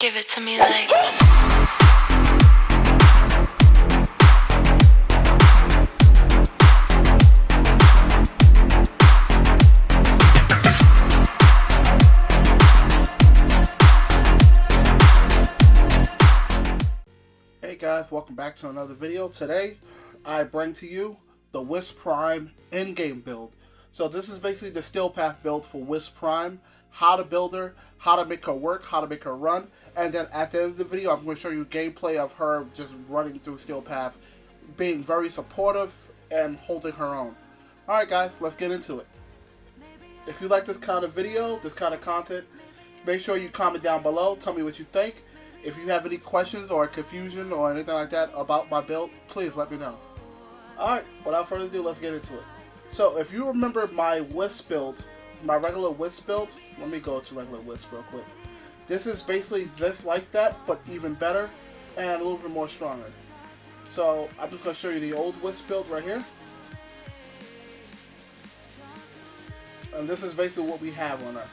Give it to me like. Hey guys, welcome back to another video. Today, I bring to you the Wisp Prime in-game build. So this is basically the Steel Path build for Wisp Prime, how to build her, how to make her work, how to make her run, and then at the end of the video, I'm going to show you gameplay of her just running through Steel Path, being very supportive and holding her own. Alright guys, let's get into it. If you like this kind of video, this kind of content, make sure you comment down below, tell me what you think. If you have any questions or confusion or anything like that about my build, please let me know. Alright, without further ado, let's get into it. So, if you remember my Wisp build, my regular Wisp build, let me go to regular Wisp real quick. This is basically just like that, but even better, and a little bit more stronger. So, I'm just going to show you the old Wisp build right here. And this is basically what we have on her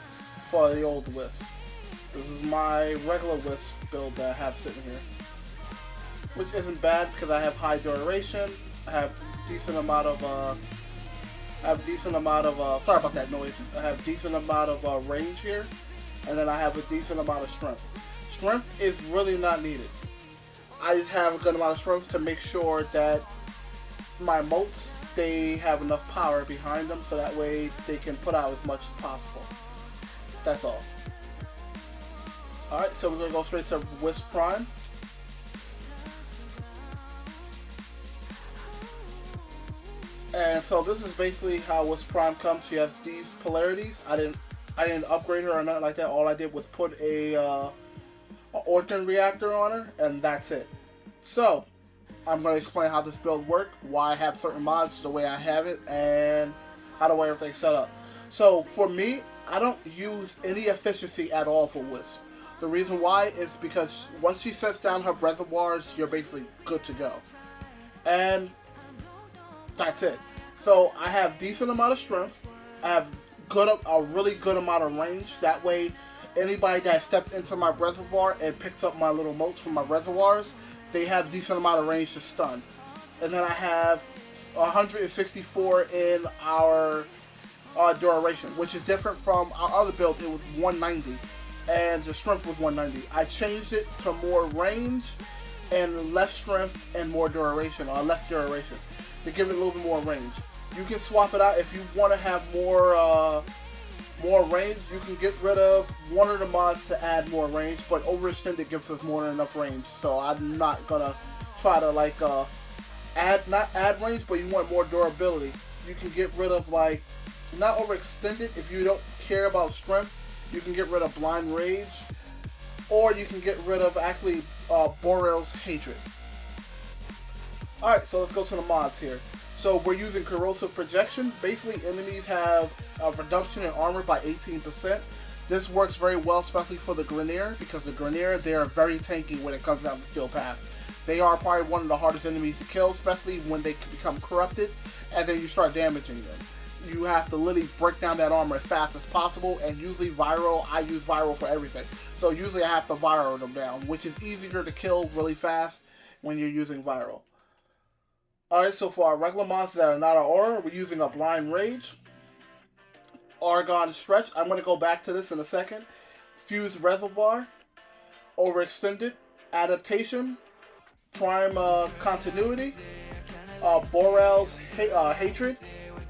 for the old Wisp. This is my regular Wisp build that I have sitting here, which isn't bad because I have high duration. I have decent amount of sorry about that noise. I have decent amount of range here, and then I have a decent amount of strength. Strength is really not needed. I just have a good amount of strength to make sure that my motes, they have enough power behind them, so that way they can put out as much as possible. That's all. Alright, so we're going to go straight to Wisp Prime. And so this is basically how Wisp Prime comes. She has these polarities. I didn't upgrade her or nothing like that. All I did was put a archon reactor on her, and that's it. So, I'm going to explain how this build works, why I have certain mods the way I have it, and how the way everything's set up. So, for me, I don't use any efficiency at all for Wisp. The reason why is because once she sets down her reservoirs, you're basically good to go. And that's it. So I have decent amount of strength. I have a really good amount of range. That way, anybody that steps into my reservoir and picks up my little motes from my reservoirs, they have decent amount of range to stun. And then I have 164 in our duration, which is different from our other build. It was 190. And the strength was 190. I changed it to more range and less strength and more duration, or less duration, to give it a little bit more range. You can swap it out if you want to have more range. You can get rid of one of the mods to add more range, but overextended gives us more than enough range. So I'm not gonna try to like not add range, but you want more durability. You can get rid of like not overextended if you don't care about strength. You can get rid of Blind Rage, or you can get rid of actually Boreal's Hatred. Alright, so let's go to the mods here. So we're using Corrosive Projection. Basically, enemies have a reduction in armor by 18%. This works very well, especially for the Grineer, because the Grineer, they are very tanky when it comes down to Steel Path. They are probably one of the hardest enemies to kill, especially when they become corrupted, and then you start damaging them. You have to literally break down that armor as fast as possible, and usually Viral, I use Viral for everything. So usually I have to Viral them down, which is easier to kill really fast when you're using Viral. Alright, so for our regular monsters that are not our aura, we're using a Blind Rage, Archon Stretch. I'm going to go back to this in a second. Fused Reservoir, Overextended, Adaptation, Prime Continuity, Boreal's Hatred,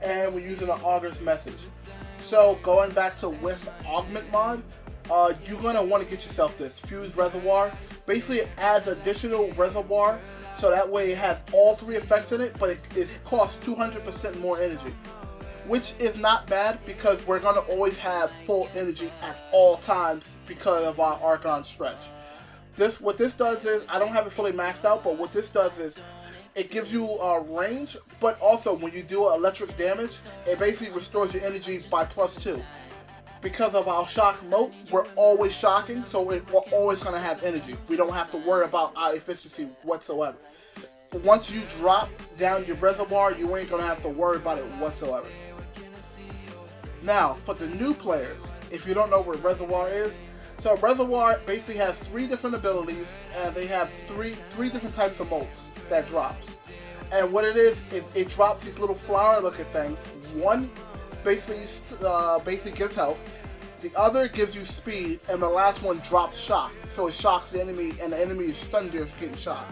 and we're using an Augur's Message. So going back to Wisp Augment mod, you're going to want to get yourself this Fused Reservoir. Basically it adds additional reservoir, so that way it has all three effects in it, but it costs 200% more energy. Which is not bad, because we're going to always have full energy at all times because of our Archon Stretch. What this does is, I don't have it fully maxed out, but what this does is, it gives you range, but also when you do electric damage, it basically restores your energy by +2. Because of our shock mote, we're always shocking, so we're always going to have energy. We don't have to worry about our efficiency whatsoever. Once you drop down your reservoir, you ain't going to have to worry about it whatsoever. Now, for the new players, if you don't know what reservoir is, So Reservoir basically has 3 different abilities, and they have three different types of motes that drops. And what it is it drops these little flower-looking things. One basically gives health, the other gives you speed, and the last one drops shock. So it shocks the enemy, and the enemy is stunned there getting shot.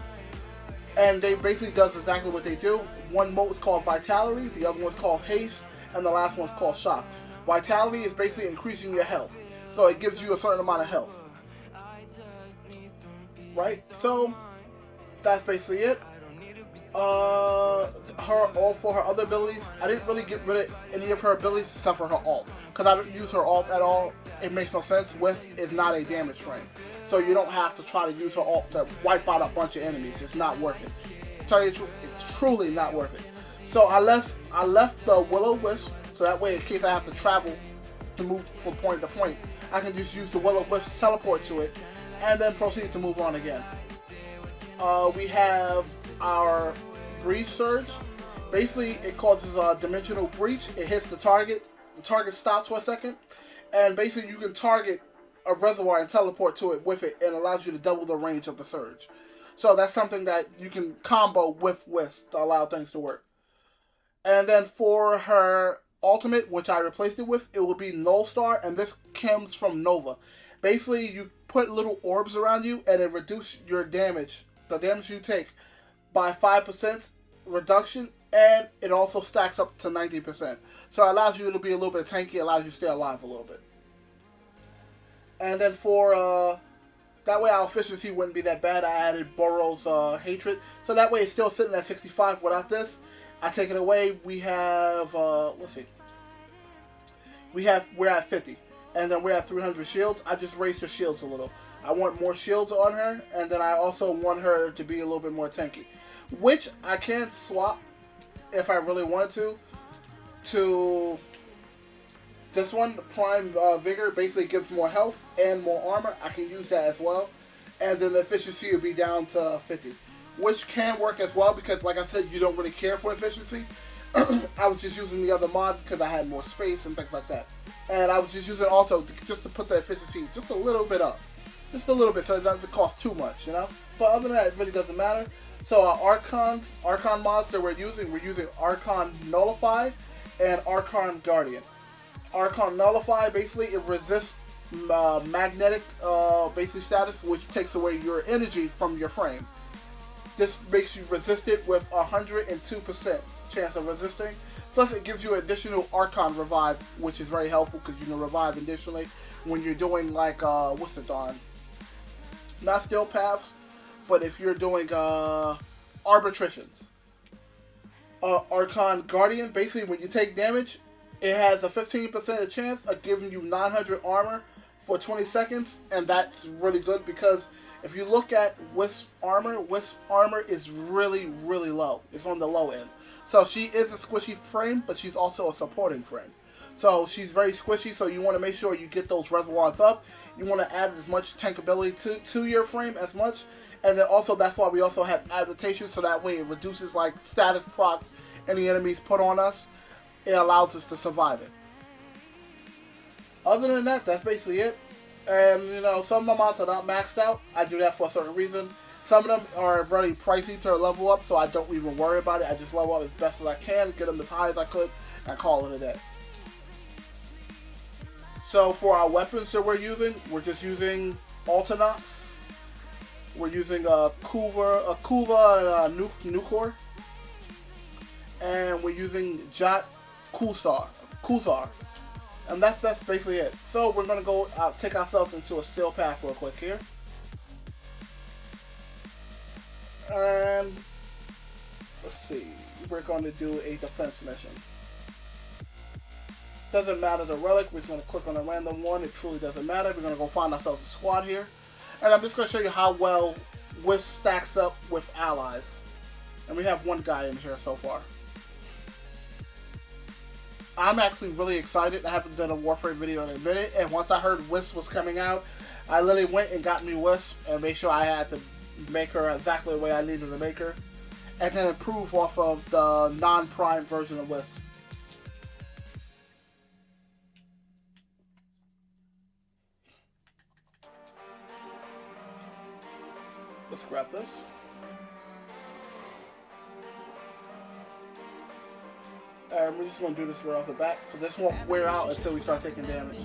And they basically does exactly what they do. One mote is called Vitality, the other one's called Haste, and the last one's called Shock. Vitality is basically increasing your health. So it gives you a certain amount of health. Right? So that's basically it. All for her other abilities, I didn't really get rid of any of her abilities except for her alt. Because I don't use her alt at all. It makes no sense. Wisp is not a damage frame. So you don't have to try to use her alt to wipe out a bunch of enemies. It's not worth it. To tell you the truth, it's truly not worth it. So I left the Will-O-Wisp, so that way in case I have to travel to move from point to point, I can just use the Will-O-Wisp, teleport to it, and then proceed to move on again. We have our Breach Surge. Basically, it causes a dimensional breach. It hits the target stops for a second, and basically you can target a reservoir and teleport to it with it, and allows you to double the range of the surge. So that's something that you can combo with Wisp to allow things to work. And then for her ultimate, which I replaced it with, it will be Null Star, and this comes from Nova. Basically, you put little orbs around you, and it reduces your damage, the damage you take, by 5% reduction, and it also stacks up to 90%. So it allows you to be a little bit tanky, allows you to stay alive a little bit. And then for, that way our efficiency wouldn't be that bad, I added Burrow's Hatred. So that way it's still sitting at 65 without this. I take it away, we have, let's see. We're at 50. And then we have 300 shields. I just raised her shields a little. I want more shields on her, and then I also want her to be a little bit more tanky. Which I can swap, if I really wanted to this one, Prime Vigor, basically gives more health and more armor. I can use that as well. And then the efficiency will be down to 50. Which can work as well, because like I said, you don't really care for efficiency. I was just using the other mod because I had more space and things like that. And I was just using it also just to put the efficiency just a little bit up. Just a little bit, so it doesn't cost too much, you know? But other than that, it really doesn't matter. So our Archon mods that we're using Archon Nullify and Archon Guardian. Archon Nullify, basically, it resists magnetic basic status, which takes away your energy from your frame. This makes you resist it with 102% chance of resisting. Plus, it gives you additional Archon Revive, which is very helpful because you can revive additionally when you're doing like, what's the darn? Not Steel Paths, but if you're doing Arbitrations. Archon Guardian, basically when you take damage, it has a 15% chance of giving you 900 armor for 20 seconds, and that's really good because if you look at Wisp armor is really, really low. It's on the low end. So she is a squishy frame, but she's also a supporting frame. So she's very squishy, so you want to make sure you get those reservoirs up. You want to add as much tankability to your frame as much. And then also, that's why we also have adaptation, so that way it reduces like status procs any enemies put on us. It allows us to survive it. Other than that, that's basically it. And, you know, some of the mods are not maxed out. I do that for a certain reason. Some of them are very pricey to level up, so I don't even worry about it. I just level up as best as I can, get them as high as I could, and call it a day. So for our weapons that we're just using Altanox. We're using a Kuva and a Nukor. And we're using Jot Kuzar. And that's basically it. So we're gonna go take ourselves into a steel path real quick here. And let's see, we're going to do a defense mission. Doesn't matter the relic, we're just going to click on a random one, it truly doesn't matter. We're going to go find ourselves a squad here. And I'm just going to show you how well Wisp stacks up with allies. And we have one guy in here so far. I'm actually really excited. I haven't done a Warframe video in a minute, and once I heard Wisp was coming out, I literally went and got me Wisp and made sure I had to make her exactly the way I needed to make her, and then improve off of the non-prime version of Wisp. Let's grab this. And we're just going to do this right off the bat, because this won't wear out until we start taking damage.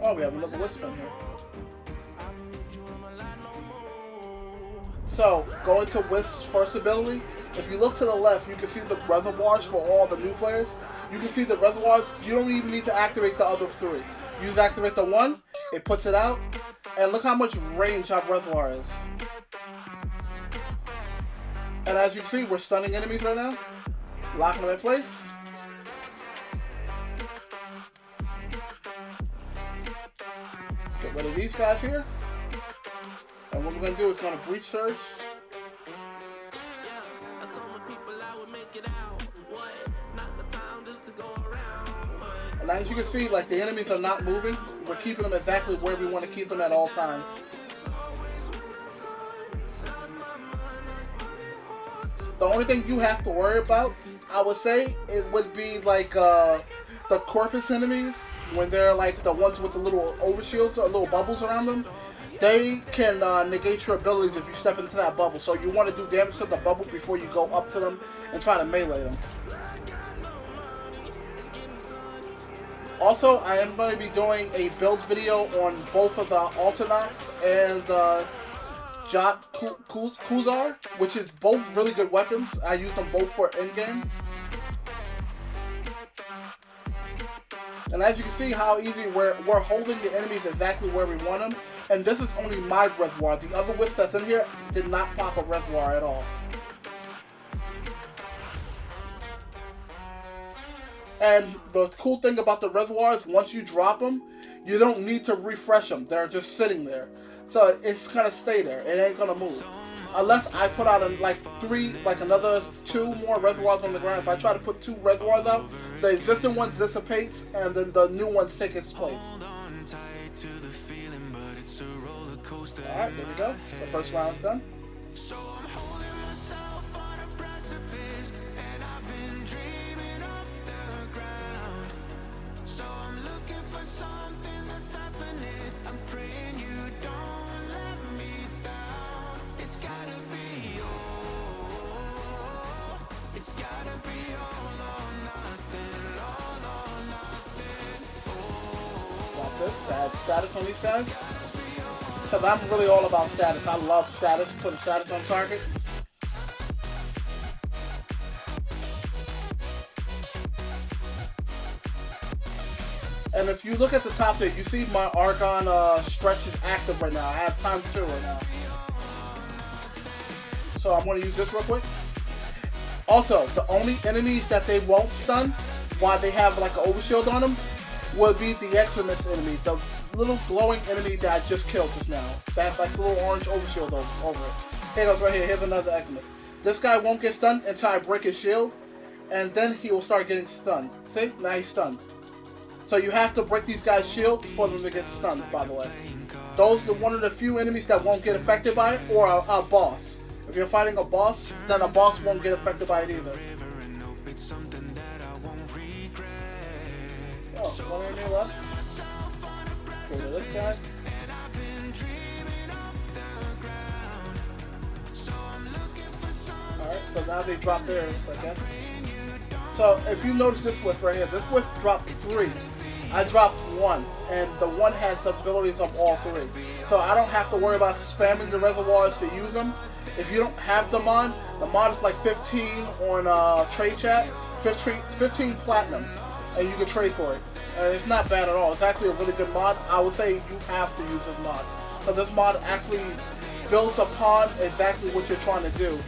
Oh, we have another Wisp in here. So, going to Wisp's first ability, if you look to the left, you can see the reservoirs for all the new players. You can see the reservoirs. You don't even need to activate the other three. You just activate the one, it puts it out, and look how much range our reservoir is. And as you can see, we're stunning enemies right now. Locking them in place. Get rid of these guys here. And what we're going to do is going to breach surge. And as you can see, like, the enemies are not moving. We're keeping them exactly where we want to keep them at all times. The only thing you have to worry about, I would say, it would be like the corpus enemies, when they're like the ones with the little overshields or little bubbles around them. They can negate your abilities if you step into that bubble. So you want to do damage to the bubble before you go up to them and try to melee them. Also, I am going to be doing a build video on both of the Alternauts and the Jot Kuzar, which is both really good weapons. I use them both for endgame. And as you can see how easy we're holding the enemies exactly where we want them. And this is only my reservoir. The other Wisp that's in here did not pop a reservoir at all. And the cool thing about the reservoirs, once you drop them, you don't need to refresh them. They're just sitting there. So it's gonna stay there. It ain't gonna move. Unless I put out another 2 more reservoirs on the ground. If I try to put 2 reservoirs out, the existing one dissipates and then the new one takes its place. Alright, there we go. The first round is done. Got this to add status on these guys. Because I'm really all about status. I love status, putting status on targets. And if you look at the top there, you see my archon stretch is active right now. I have ×2 right now. So I'm going to use this real quick. Also, the only enemies that they won't stun while they have like an overshield on them will be the Eximus enemy, the little glowing enemy that I just killed just now. That's like a little orange overshield over it. Here it goes right here. Here's another Eximus. This guy won't get stunned until I break his shield, and then he will start getting stunned. See? Now he's stunned. So you have to break these guys' shield for them to get stunned, by the way. Those are one of the few enemies that won't get affected by it, or a boss. If you're fighting a boss, then a boss won't get affected by it either. Oh, one enemy left. Go to this guy. Alright, so now they drop theirs, I guess. So if you notice this Wisp right here, this Wisp dropped 3. I dropped 1, and the 1 has the abilities of all 3. So I don't have to worry about spamming the reservoirs to use them. If you don't have the mod is like 15 on trade chat, 15 platinum, and you can trade for it. And it's not bad at all. It's actually a really good mod. I would say you have to use this mod, because this mod actually builds upon exactly what you're trying to do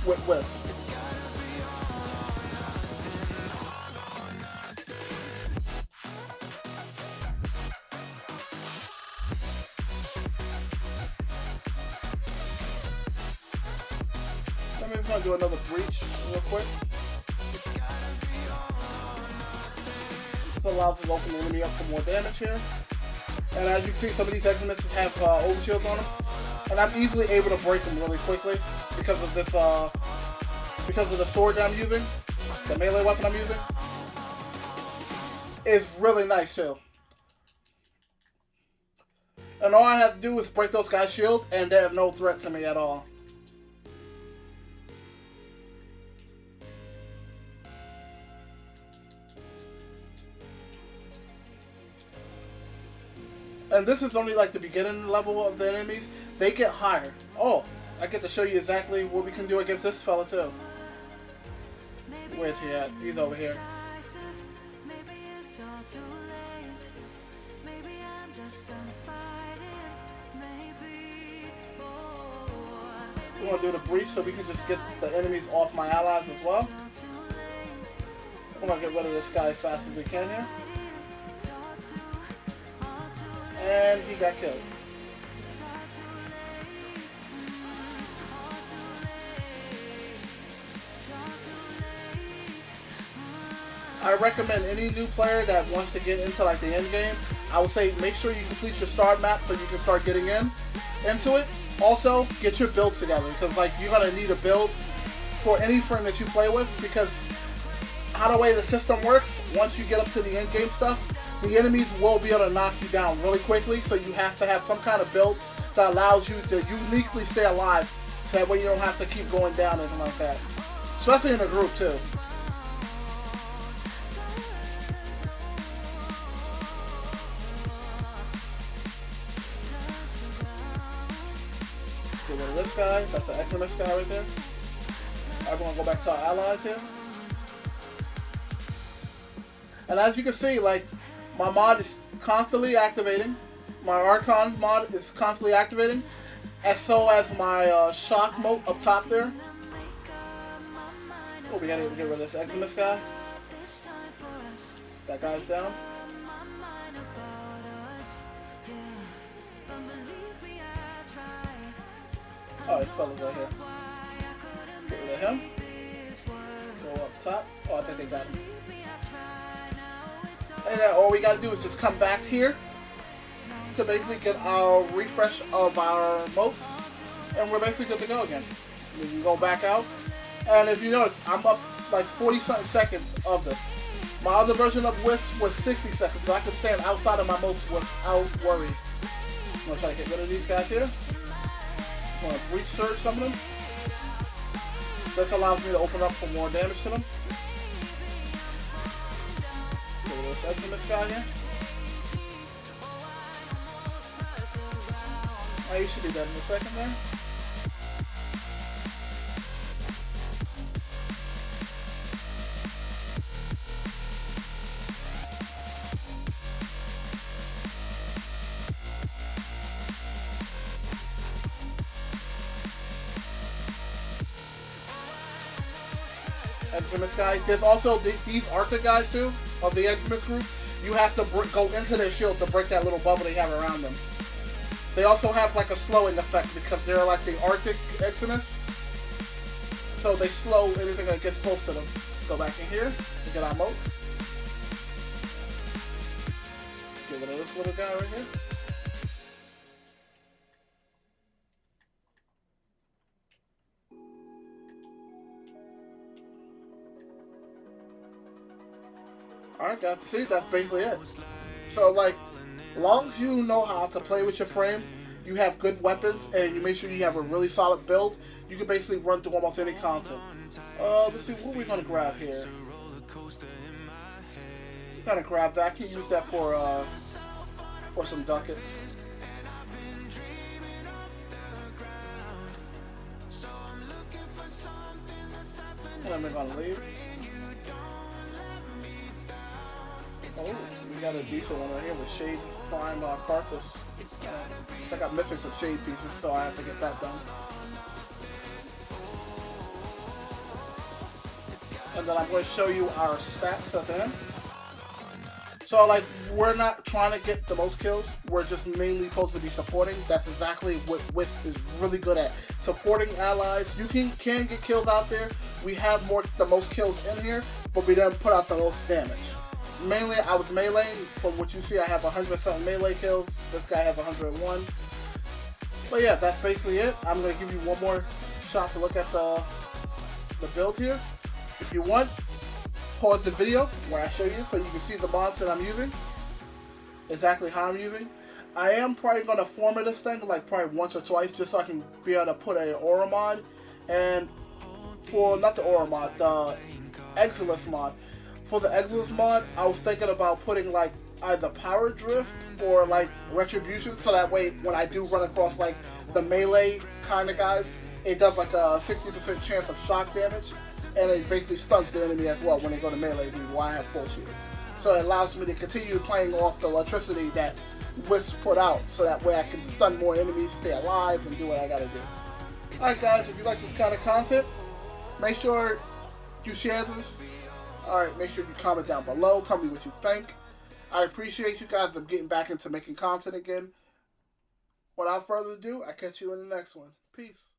with Wisp. I'm just going to do another breach real quick. This allows us to open the enemy up for more damage here. And as you can see, some of these Eximus have overshields on them. And I'm easily able to break them really quickly because of this, because of the sword that I'm using, the melee weapon I'm using. It's really nice too. And all I have to do is break those guys' shield, and they're no threat to me at all. And this is only like the beginning level of the enemies. They get higher. Oh, I get to show you exactly what we can do against this fella too. Where's he at? He's over here. We want to do the breach so we can just get the enemies off my allies as well. I'm going to get rid of this guy as fast as we can here. And he got killed. I recommend any new player that wants to get into like the end game, I would say make sure you complete your start map so you can start getting into it. Also, get your builds together because like you're gonna need a build for any frame that you play with, because how the way the system works, once you get up to the end game stuff, the enemies will be able to knock you down really quickly. So you have to have some kind of build that allows you to uniquely stay alive, so that way you don't have to keep going down and like that, especially in a group too. Get rid of this guy. That's the Economist guy right there. Alright, we're gonna go back to our allies here. And as you can see, like, my mod is constantly activating. My Archon mod is constantly activating. As so as my shock mote up top there. Oh, we gotta get rid of this Economist guy. That guy's down. Oh, this fella's right here. Get rid of him. Go up top. Oh, I think they got him. And then all we gotta do is just come back here to basically get our refresh of our motes. And we're basically good to go again. We can go back out. And if you notice, I'm up like 40-something seconds of this. My other version of Wisp was 60 seconds, so I can stand outside of my motes without worry. I'm gonna try to get rid of these guys here. I'm going to breach surge some of them. This allows me to open up for more damage to them. Get rid of this Eximus guy here. Oh, you should do that in a second there. Eximus guy. There's also these Arctic guys too, of the Eximus group. You have to go into their shield to break that little bubble they have around them. They also have like a slowing effect because they're like the Arctic Eximus. So they slow anything that gets close to them. Let's go back in here to get our motes. Get rid of this little guy right here. Alright guys, see, that's basically it. So like, as long as you know how to play with your frame, you have good weapons, and you make sure you have a really solid build, you can basically run through almost any content. Let's see, what are we going to grab here? We're going to grab that. I can use that for some ducats. And then we're going to leave. Oh, we got a decent one right here with Wisp Prime carcass. I think I'm missing some shade pieces, so I have to get that done. And then I'm going to show you our stats at the end. So, like, we're not trying to get the most kills. We're just mainly supposed to be supporting. That's exactly what Wisp is really good at. Supporting allies. You can get kills out there. We have the most kills in here, but we didn't put out the most damage. Mainly, I was meleeing. From what you see, I have 100-something melee kills. This guy has 101. But yeah, that's basically it. I'm going to give you one more shot to look at the build here. If you want, pause the video where I show you so you can see the mods that I'm using. Exactly how I'm using. I am probably going to format this thing like probably once or twice just so I can be able to put a aura mod. And for, not the aura mod, the Exilus mod. For the Exilus mod, I was thinking about putting like either Power Drift or like Retribution, so that way when I do run across like the melee kind of guys, it does like a 60% chance of shock damage, and it basically stuns the enemy as well when they go to melee me while I have full shields. So it allows me to continue playing off the electricity that Wisp put out, so that way I can stun more enemies, stay alive, and do what I gotta do. Alright guys, if you like this kind of content, make sure you share this. Alright, make sure you comment down below, tell me what you think. I appreciate you guys. I'm getting back into making content again. Without further ado, I'll catch you in the next one. Peace.